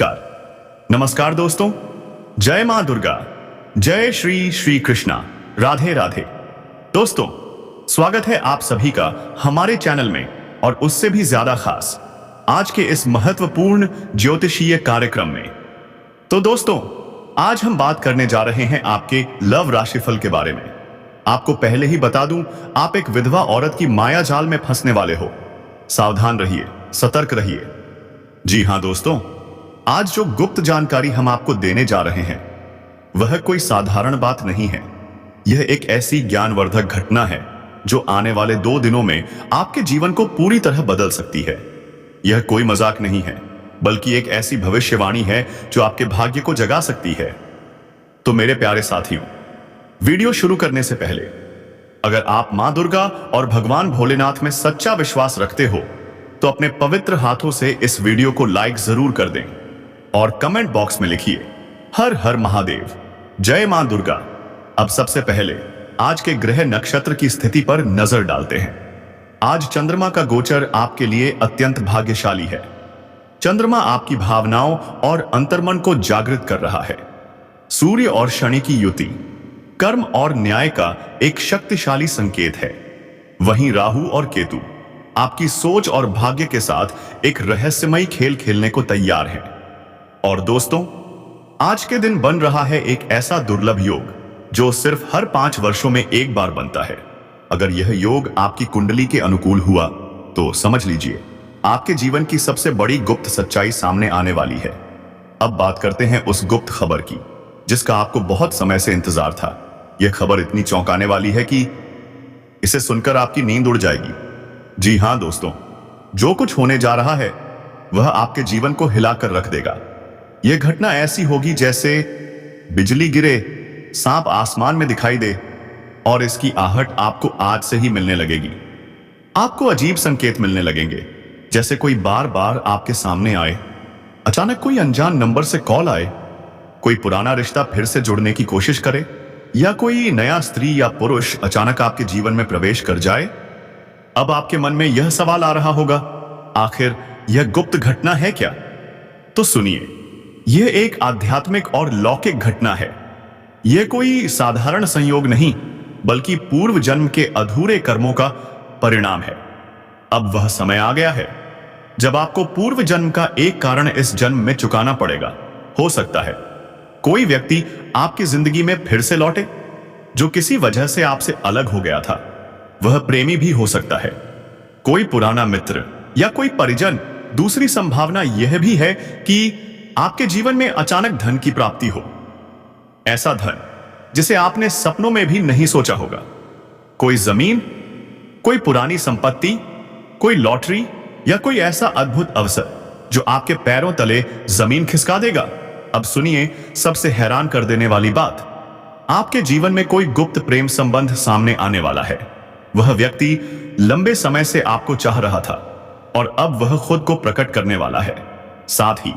नमस्कार नमस्कार दोस्तों। जय मां दुर्गा, जय श्री श्री कृष्णा, राधे राधे। दोस्तों, स्वागत है आप सभी का हमारे चैनल में और उससे भी ज्यादा खास आज के इस महत्वपूर्ण ज्योतिषीय कार्यक्रम में। तो दोस्तों, आज हम बात करने जा रहे हैं आपके लव राशिफल के बारे में। आपको पहले ही बता दूं, आप एक विधवा औरत की माया जाल में फंसने वाले हो। सावधान रहिए, सतर्क रहिए। जी हां दोस्तों, आज जो गुप्त जानकारी हम आपको देने जा रहे हैं वह कोई साधारण बात नहीं है। यह एक ऐसी ज्ञानवर्धक घटना है जो आने वाले 2 दिनों में आपके जीवन को पूरी तरह बदल सकती है। यह कोई मजाक नहीं है, बल्कि एक ऐसी भविष्यवाणी है जो आपके भाग्य को जगा सकती है। तो मेरे प्यारे साथियों, वीडियो शुरू करने से पहले अगर आप मां दुर्गा और भगवान भोलेनाथ में सच्चा विश्वास रखते हो तो अपने पवित्र हाथों से इस वीडियो को लाइक जरूर कर दें और कमेंट बॉक्स में लिखिए हर हर महादेव, जय मां दुर्गा। अब सबसे पहले आज के ग्रह नक्षत्र की स्थिति पर नजर डालते हैं। आज चंद्रमा का गोचर आपके लिए अत्यंत भाग्यशाली है। चंद्रमा आपकी भावनाओं और अंतर्मन को जागृत कर रहा है। सूर्य और शनि की युति कर्म और न्याय का एक शक्तिशाली संकेत है। वहीं राहु और केतु आपकी सोच और भाग्य के साथ एक रहस्यमयी खेल खेलने को तैयार हैं। और दोस्तों, आज के दिन बन रहा है एक ऐसा दुर्लभ योग जो सिर्फ हर 5 वर्षों में एक बार बनता है। अगर यह योग आपकी कुंडली के अनुकूल हुआ तो समझ लीजिए आपके जीवन की सबसे बड़ी गुप्त सच्चाई सामने आने वाली है। अब बात करते हैं उस गुप्त खबर की जिसका आपको बहुत समय से इंतजार था। यह खबर इतनी चौंकाने वाली है कि इसे सुनकर आपकी नींद उड़ जाएगी। जी हां दोस्तों, जो कुछ होने जा रहा है वह आपके जीवन को हिलाकर रख देगा। यह घटना ऐसी होगी जैसे बिजली गिरे, सांप आसमान में दिखाई दे और इसकी आहट आपको आज से ही मिलने लगेगी। आपको अजीब संकेत मिलने लगेंगे, जैसे कोई बार बार आपके सामने आए, अचानक कोई अनजान नंबर से कॉल आए, कोई पुराना रिश्ता फिर से जुड़ने की कोशिश करे, या कोई नया स्त्री या पुरुष अचानक आपके जीवन में प्रवेश कर जाए। अब आपके मन में यह सवाल आ रहा होगा, आखिर यह गुप्त घटना है क्या? तो सुनिए, यह एक आध्यात्मिक और लौकिक घटना है। यह कोई साधारण संयोग नहीं, बल्कि पूर्व जन्म के अधूरे कर्मों का परिणाम है। अब वह समय आ गया है जब आपको पूर्व जन्म का एक कारण इस जन्म में चुकाना पड़ेगा। हो सकता है कोई व्यक्ति आपकी जिंदगी में फिर से लौटे जो किसी वजह से आपसे अलग हो गया था। वह प्रेमी भी हो सकता है, कोई पुराना मित्र या कोई परिजन। दूसरी संभावना यह भी है कि आपके जीवन में अचानक धन की प्राप्ति हो, ऐसा धन जिसे आपने सपनों में भी नहीं सोचा होगा। कोई जमीन, कोई पुरानी संपत्ति, कोई लॉटरी या कोई ऐसा अद्भुत अवसर जो आपके पैरों तले जमीन खिसका देगा। अब सुनिए सबसे हैरान कर देने वाली बात, आपके जीवन में कोई गुप्त प्रेम संबंध सामने आने वाला है। वह व्यक्ति लंबे समय से आपको चाह रहा था और अब वह खुद को प्रकट करने वाला है। साथ ही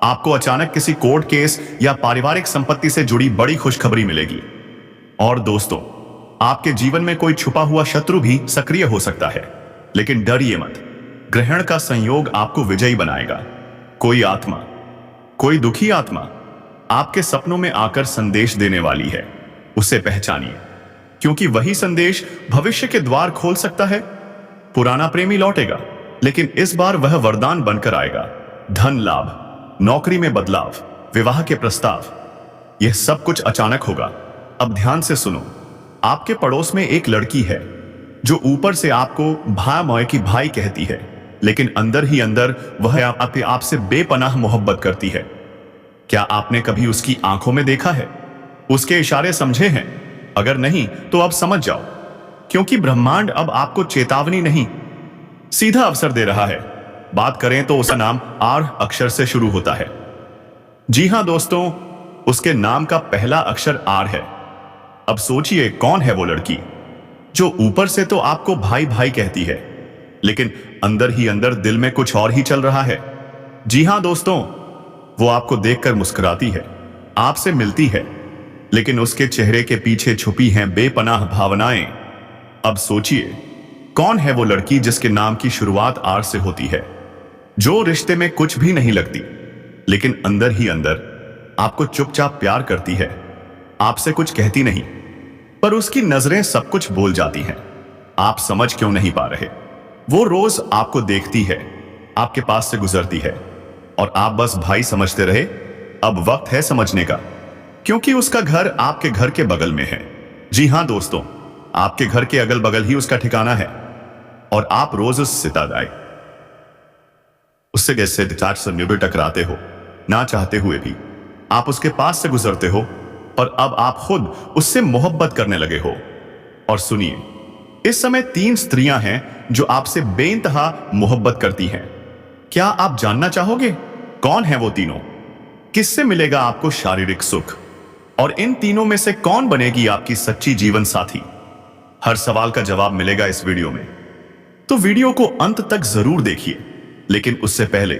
आपको अचानक किसी कोर्ट केस या पारिवारिक संपत्ति से जुड़ी बड़ी खुशखबरी मिलेगी। और दोस्तों, आपके जीवन में कोई छुपा हुआ शत्रु भी सक्रिय हो सकता है, लेकिन डरिए मत, ग्रहण का संयोग आपको विजयी बनाएगा। कोई आत्मा, कोई दुखी आत्मा आपके सपनों में आकर संदेश देने वाली है। उसे पहचानिए, क्योंकि वही संदेश भविष्य के द्वार खोल सकता है। पुराना प्रेमी लौटेगा, लेकिन इस बार वह वरदान बनकर आएगा। धन लाभ, नौकरी में बदलाव, विवाह के प्रस्ताव, यह सब कुछ अचानक होगा। अब ध्यान से सुनो, आपके पड़ोस में एक लड़की है जो ऊपर से आपको भाई की भाई कहती है, लेकिन अंदर ही अंदर वह आपसे बेपनाह मोहब्बत करती है। क्या आपने कभी उसकी आंखों में देखा है, उसके इशारे समझे हैं? अगर नहीं तो अब समझ जाओ, क्योंकि ब्रह्मांड अब आपको चेतावनी नहीं, सीधा अवसर दे रहा है। बात करें तो उसका नाम आर अक्षर से शुरू होता है। जी हां दोस्तों, उसके नाम का पहला अक्षर आर है। अब सोचिए, कौन है वो लड़की जो ऊपर से तो आपको भाई भाई कहती है, लेकिन अंदर ही अंदर दिल में कुछ और ही चल रहा है। जी हां दोस्तों, वो आपको देखकर मुस्कुराती है, आपसे मिलती है, लेकिन उसके चेहरे के पीछे छुपी हैं बेपनाह भावनाएं। अब सोचिए, कौन है वो लड़की जिसके नाम की शुरुआत आर से होती है, जो रिश्ते में कुछ भी नहीं लगती, लेकिन अंदर ही अंदर आपको चुपचाप प्यार करती है, आपसे कुछ कहती नहीं, पर उसकी नजरें सब कुछ बोल जाती हैं। आप समझ क्यों नहीं पा रहे? वो रोज आपको देखती है, आपके पास से गुजरती है, और आप बस भाई समझते रहे। अब वक्त है समझने का, क्योंकि उसका घर आपके घर के बगल में है। जी हां दोस्तों, आपके घर के अगल बगल ही उसका ठिकाना है। और आप रोज उससे उससे जैसे से निबिड़ टकराते हो, ना चाहते हुए भी आप उसके पास से गुजरते हो, पर अब आप खुद उससे मोहब्बत करने लगे हो। और सुनिए, इस समय 3 स्त्रियां हैं जो आपसे बेइंतहा मोहब्बत करती हैं। क्या आप जानना चाहोगे कौन है वो तीनों? किससे मिलेगा आपको शारीरिक सुख? और इन तीनों में से कौन बनेगी आपकी सच्ची जीवन साथी? हर सवाल का जवाब मिलेगा इस वीडियो में, तो वीडियो को अंत तक जरूर देखिए। लेकिन उससे पहले,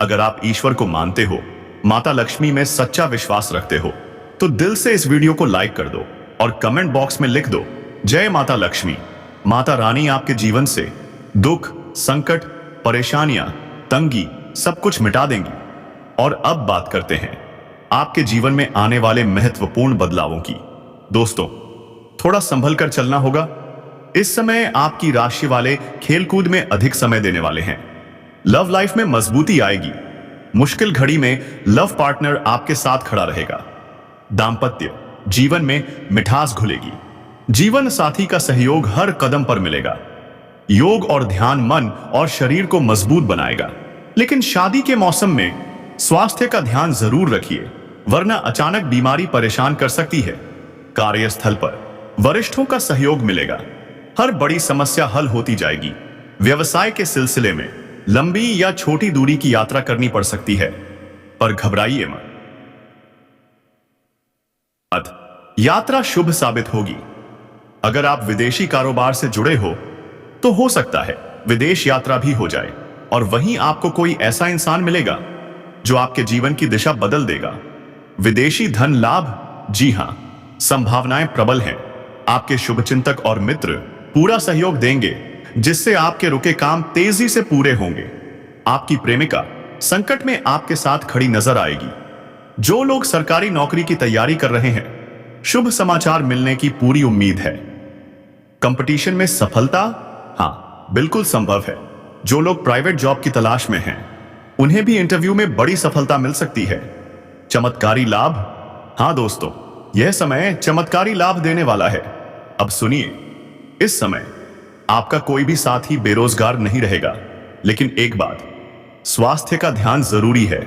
अगर आप ईश्वर को मानते हो, माता लक्ष्मी में सच्चा विश्वास रखते हो, तो दिल से इस वीडियो को लाइक कर दो और कमेंट बॉक्स में लिख दो, जय माता लक्ष्मी। माता रानी आपके जीवन से दुख, संकट, परेशानियां, तंगी सब कुछ मिटा देंगी। और अब बात करते हैं आपके जीवन में आने वाले महत्वपूर्ण बदलावों की। दोस्तों, थोड़ा संभल कर चलना होगा। इस समय आपकी राशि वाले खेलकूद में अधिक समय देने वाले हैं। लव लाइफ में मजबूती आएगी। मुश्किल घड़ी में लव पार्टनर आपके साथ खड़ा रहेगा। दाम्पत्य जीवन में मिठास घुलेगी। जीवन साथी का सहयोग हर कदम पर मिलेगा। योग और ध्यान मन और शरीर को मजबूत बनाएगा। लेकिन शादी के मौसम में स्वास्थ्य का ध्यान जरूर रखिए, वरना अचानक बीमारी परेशान कर सकती है। कार्यस्थल पर वरिष्ठों का सहयोग मिलेगा। हर बड़ी समस्या हल होती जाएगी। व्यवसाय के सिलसिले में लंबी या छोटी दूरी की यात्रा करनी पड़ सकती है, पर घबराइए मत। यात्रा शुभ साबित होगी। अगर आप विदेशी कारोबार से जुड़े हो तो सकता है विदेश यात्रा भी हो जाए, और वहीं आपको कोई ऐसा इंसान मिलेगा जो आपके जीवन की दिशा बदल देगा। विदेशी धन लाभ, जी हां, संभावनाएं प्रबल हैं। आपके शुभचिंतक और मित्र पूरा सहयोग देंगे, जिससे आपके रुके काम तेजी से पूरे होंगे। आपकी प्रेमिका संकट में आपके साथ खड़ी नजर आएगी। जो लोग सरकारी नौकरी की तैयारी कर रहे हैं, शुभ समाचार मिलने की पूरी उम्मीद है। कंपटीशन में सफलता, हां, बिल्कुल संभव है। जो लोग प्राइवेट जॉब की तलाश में हैं, उन्हें भी इंटरव्यू में बड़ी सफलता मिल सकती है। चमत्कारी लाभ, हां दोस्तों, यह समय चमत्कारी लाभ देने वाला है। अब सुनिए, इस समय आपका कोई भी साथी बेरोजगार नहीं रहेगा। लेकिन एक बात, स्वास्थ्य का ध्यान जरूरी है,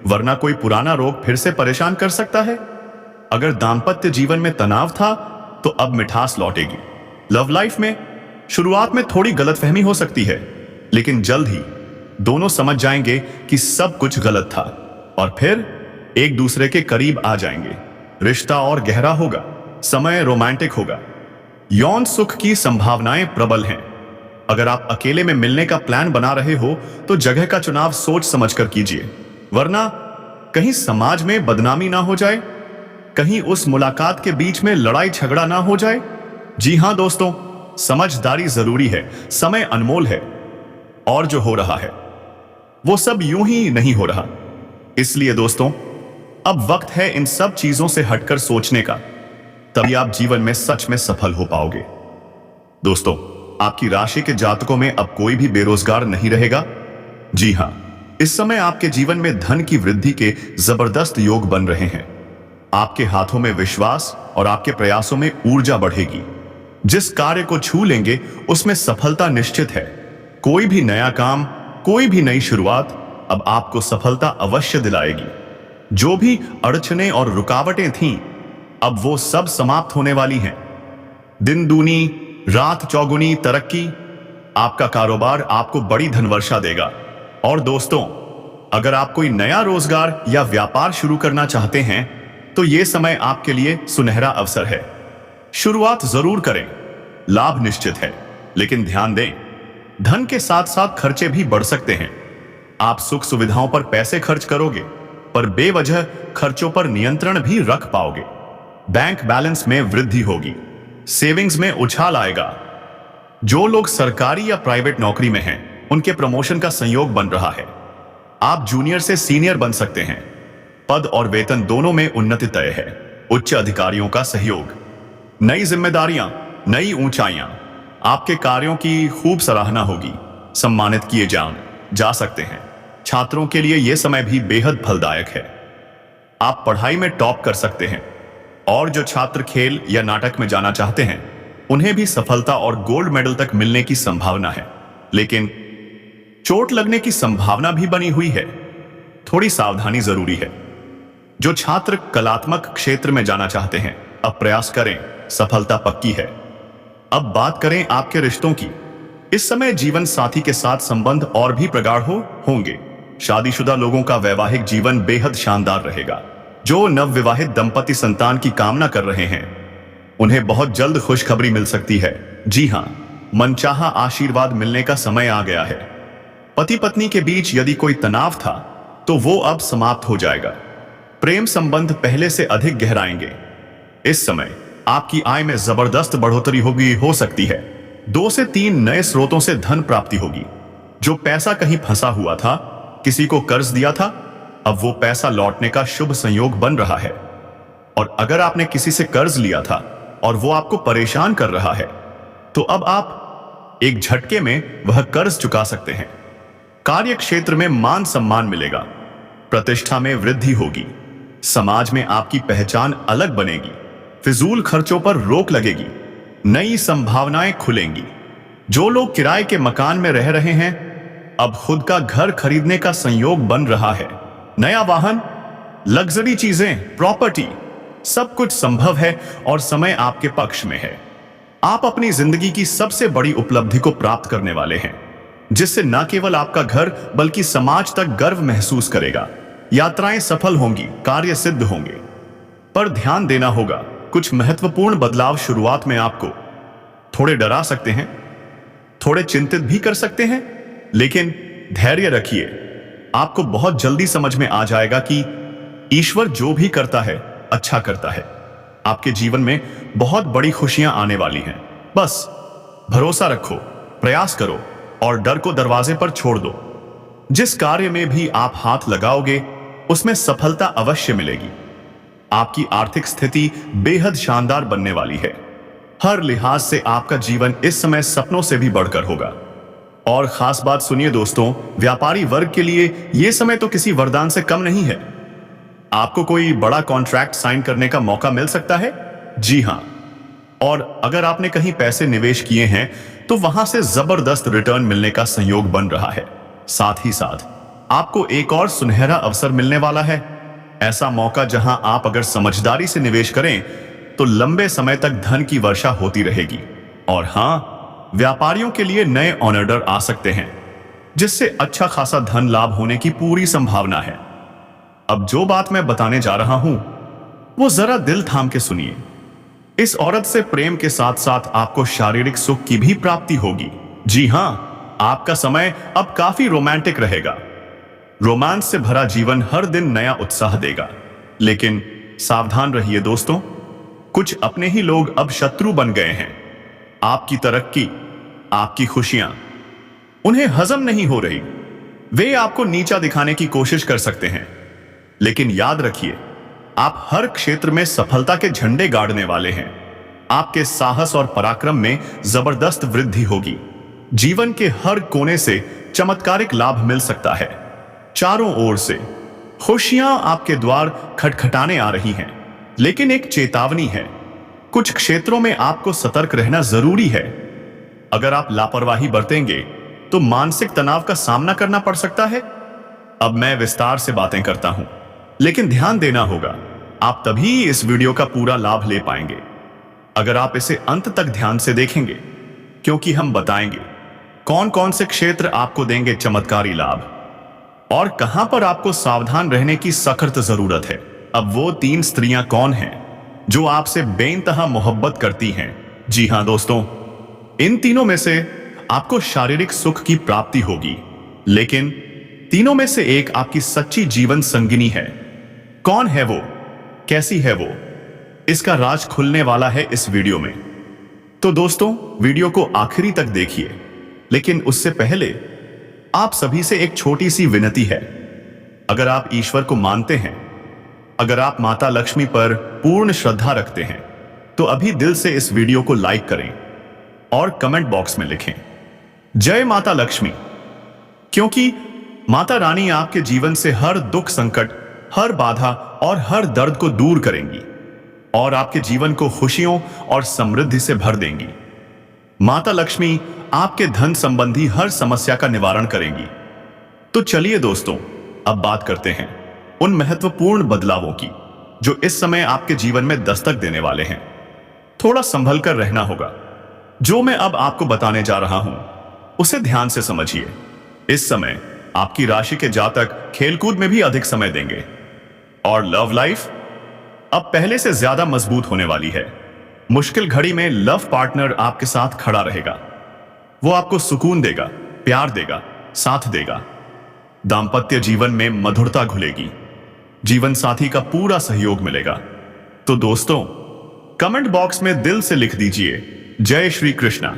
वरना कोई पुराना रोग फिर से परेशान कर सकता है। अगर दाम्पत्य जीवन में तनाव था, तो अब मिठास लौटेगी। लव लाइफ में शुरुआत में थोड़ी गलतफहमी हो सकती है, लेकिन जल्द ही दोनों समझ जाएंगे कि सब कुछ गलत था, और फिर एक दूसरे के करीब आ जाएंगे। रिश्ता और गहरा होगा, समय रोमांटिक होगा। यौन सुख की संभावनाएं प्रबल हैं। अगर आप अकेले में मिलने का प्लान बना रहे हो, तो जगह का चुनाव सोच समझकर कीजिए, वरना कहीं समाज में बदनामी ना हो जाए, कहीं उस मुलाकात के बीच में लड़ाई झगड़ा ना हो जाए। जी हां दोस्तों, समझदारी जरूरी है, समय अनमोल है, और जो हो रहा है वो सब यूं ही नहीं हो रहा। इसलिए दोस्तों, अब वक्त है इन सब चीजों से हटकर सोचने का, तभी आप जीवन में सच में सफल हो पाओगे। दोस्तों, आपकी राशि के जातकों में अब कोई भी बेरोजगार नहीं रहेगा। जी हां, इस समय आपके जीवन में धन की वृद्धि के जबरदस्त योग बन रहे हैं। आपके हाथों में विश्वास और आपके प्रयासों में ऊर्जा बढ़ेगी। जिस कार्य को छू लेंगे उसमें सफलता निश्चित है। कोई भी नया काम, कोई भी नई शुरुआत अब आपको सफलता अवश्य दिलाएगी। जो भी अड़चनें और रुकावटें थीं, अब वो सब समाप्त होने वाली हैं। दिन दूनी रात चौगुनी तरक्की, आपका कारोबार आपको बड़ी धनवर्षा देगा। और दोस्तों, अगर आप कोई नया रोजगार या व्यापार शुरू करना चाहते हैं, तो यह समय आपके लिए सुनहरा अवसर है। शुरुआत जरूर करें, लाभ निश्चित है, लेकिन ध्यान दें, धन के साथ साथ खर्चे भी बढ़ सकते हैं। आप सुख सुविधाओं पर पैसे खर्च करोगे, पर बेवजह खर्चों पर नियंत्रण भी रख पाओगे। बैंक बैलेंस में वृद्धि होगी, सेविंग्स में उछाल आएगा। जो लोग सरकारी या प्राइवेट नौकरी में हैं, उनके प्रमोशन का संयोग बन रहा है। आप जूनियर से सीनियर बन सकते हैं। पद और वेतन दोनों में उन्नति तय है। उच्च अधिकारियों का सहयोग, नई जिम्मेदारियां, नई ऊंचाइयां, आपके कार्यों की खूब सराहना होगी, सम्मानित किए जा सकते हैं। छात्रों के लिए यह समय भी बेहद फलदायक है। आप पढ़ाई में टॉप कर सकते हैं और जो छात्र खेल या नाटक में जाना चाहते हैं उन्हें भी सफलता और गोल्ड मेडल तक मिलने की संभावना है। लेकिन चोट लगने की संभावना भी बनी हुई है। थोड़ी सावधानी जरूरी है। जो छात्र कलात्मक क्षेत्र में जाना चाहते हैं अब प्रयास करें, सफलता पक्की है। अब बात करें आपके रिश्तों की। इस समय जीवन साथी के साथ संबंध और भी प्रगाढ़ होंगे। शादीशुदा लोगों का वैवाहिक जीवन बेहद शानदार रहेगा। जो नवविवाहित दंपति संतान की कामना कर रहे हैं उन्हें बहुत जल्द खुशखबरी मिल सकती है। जी हां, मनचाहा आशीर्वाद मिलने का समय आ गया है। पति पत्नी के बीच यदि कोई तनाव था तो वो अब समाप्त हो जाएगा। प्रेम संबंध पहले से अधिक गहराएंगे। इस समय आपकी आय में जबरदस्त बढ़ोतरी हो सकती है। 2 से 3 नए स्रोतों से धन प्राप्ति होगी। जो पैसा कहीं फंसा हुआ था, किसी को कर्ज दिया था, अब वो पैसा लौटने का शुभ संयोग बन रहा है। और अगर आपने किसी से कर्ज लिया था और वो आपको परेशान कर रहा है तो अब आप एक झटके में वह कर्ज चुका सकते हैं। कार्य क्षेत्र में मान सम्मान मिलेगा, प्रतिष्ठा में वृद्धि होगी, समाज में आपकी पहचान अलग बनेगी, फिजूल खर्चों पर रोक लगेगी, नई संभावनाएं खुलेंगी। जो लोग किराए के मकान में रह रहे हैं अब खुद का घर खरीदने का संयोग बन रहा है। नया वाहन, लग्जरी चीजें, प्रॉपर्टी, सब कुछ संभव है और समय आपके पक्ष में है। आप अपनी जिंदगी की सबसे बड़ी उपलब्धि को प्राप्त करने वाले हैं, जिससे न केवल आपका घर बल्कि समाज तक गर्व महसूस करेगा। यात्राएं सफल होंगी, कार्य सिद्ध होंगे। पर ध्यान देना होगा, कुछ महत्वपूर्ण बदलाव शुरुआत में आपको थोड़े डरा सकते हैं, थोड़े चिंतित भी कर सकते हैं, लेकिन धैर्य रखिए। आपको बहुत जल्दी समझ में आ जाएगा कि ईश्वर जो भी करता है अच्छा करता है। आपके जीवन में बहुत बड़ी खुशियां आने वाली हैं। बस भरोसा रखो, प्रयास करो और डर को दरवाजे पर छोड़ दो। जिस कार्य में भी आप हाथ लगाओगे उसमें सफलता अवश्य मिलेगी। आपकी आर्थिक स्थिति बेहद शानदार बनने वाली है। हर लिहाज से आपका जीवन इस समय सपनों से भी बढ़कर होगा। और खास बात सुनिए दोस्तों, व्यापारी वर्ग के लिए यह समय तो किसी वरदान से कम नहीं है। आपको कोई बड़ा कॉन्ट्रैक्ट साइन करने का मौका मिल सकता है। जी हां, और अगर आपने कहीं पैसे निवेश किए हैं तो वहां से जबरदस्त रिटर्न मिलने का संयोग बन रहा है। साथ ही साथ आपको एक और सुनहरा अवसर मिलने वाला है। ऐसा मौका जहां आप अगर समझदारी से निवेश करें तो लंबे समय तक धन की वर्षा होती रहेगी। और हां, व्यापारियों के लिए नए ऑर्डर आ सकते हैं जिससे अच्छा खासा धन लाभ होने की पूरी संभावना है। अब जो बात मैं बताने जा रहा हूं वो जरा दिल थाम के सुनिए। इस औरत से प्रेम के साथ साथ आपको शारीरिक सुख की भी प्राप्ति होगी। जी हां, आपका समय अब काफी रोमांटिक रहेगा। रोमांस से भरा जीवन हर दिन नया उत्साह देगा। लेकिन सावधान रहिए दोस्तों, कुछ अपने ही लोग अब शत्रु बन गए हैं। आपकी तरक्की, आपकी खुशियां उन्हें हजम नहीं हो रही। वे आपको नीचा दिखाने की कोशिश कर सकते हैं, लेकिन याद रखिए आप हर क्षेत्र में सफलता के झंडे गाड़ने वाले हैं। आपके साहस और पराक्रम में जबरदस्त वृद्धि होगी। जीवन के हर कोने से चमत्कारिक लाभ मिल सकता है। चारों ओर से खुशियां आपके द्वार खटखटाने आ रही हैं। लेकिन एक चेतावनी है, कुछ क्षेत्रों में आपको सतर्क रहना जरूरी है। अगर आप लापरवाही बरतेंगे तो मानसिक तनाव का सामना करना पड़ सकता है। अब मैं विस्तार से बातें करता हूं, लेकिन ध्यान देना होगा, आप तभी इस वीडियो का पूरा लाभ ले पाएंगे अगर आप इसे अंत तक ध्यान से देखेंगे, क्योंकि हम बताएंगे कौन कौन से क्षेत्र आपको देंगे चमत्कारी लाभ और कहां पर आपको सावधान रहने की सख्त जरूरत है। अब वो 3 स्त्रियां कौन हैं जो आपसे बेइंतहा मोहब्बत करती हैं? जी हां दोस्तों, इन तीनों में से आपको शारीरिक सुख की प्राप्ति होगी, लेकिन तीनों में से एक आपकी सच्ची जीवन संगिनी है। कौन है वो, कैसी है वो, इसका राज खुलने वाला है इस वीडियो में। तो दोस्तों, वीडियो को आखिरी तक देखिए, लेकिन उससे पहले आप सभी से एक छोटी सी विनती है। अगर आप ईश्वर को मानते हैं, अगर आप माता लक्ष्मी पर पूर्ण श्रद्धा रखते हैं, तो अभी दिल से इस वीडियो को लाइक करें और कमेंट बॉक्स में लिखें जय माता लक्ष्मी। क्योंकि माता रानी आपके जीवन से हर दुख, संकट, हर बाधा और हर दर्द को दूर करेंगी और आपके जीवन को खुशियों और समृद्धि से भर देंगी। माता लक्ष्मी आपके धन संबंधी हर समस्या का निवारण करेंगी। तो चलिए दोस्तों, अब बात करते हैं उन महत्वपूर्ण बदलावों की जो इस समय आपके जीवन में दस्तक देने वाले हैं। थोड़ा संभल कर रहना होगा। जो मैं अब आपको बताने जा रहा हूं उसे ध्यान से समझिए। इस समय आपकी राशि के जातक खेलकूद में भी अधिक समय देंगे और लव लाइफ अब पहले से ज्यादा मजबूत होने वाली है। मुश्किल घड़ी में लव पार्टनर आपके साथ खड़ा रहेगा। वो आपको सुकून देगा, प्यार देगा, साथ देगा। दाम्पत्य जीवन में मधुरता घुलेगी। जीवन साथी का पूरा सहयोग मिलेगा। तो दोस्तों, कमेंट बॉक्स में दिल से लिख दीजिए जय श्री कृष्णा,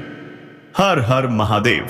हर हर महादेव।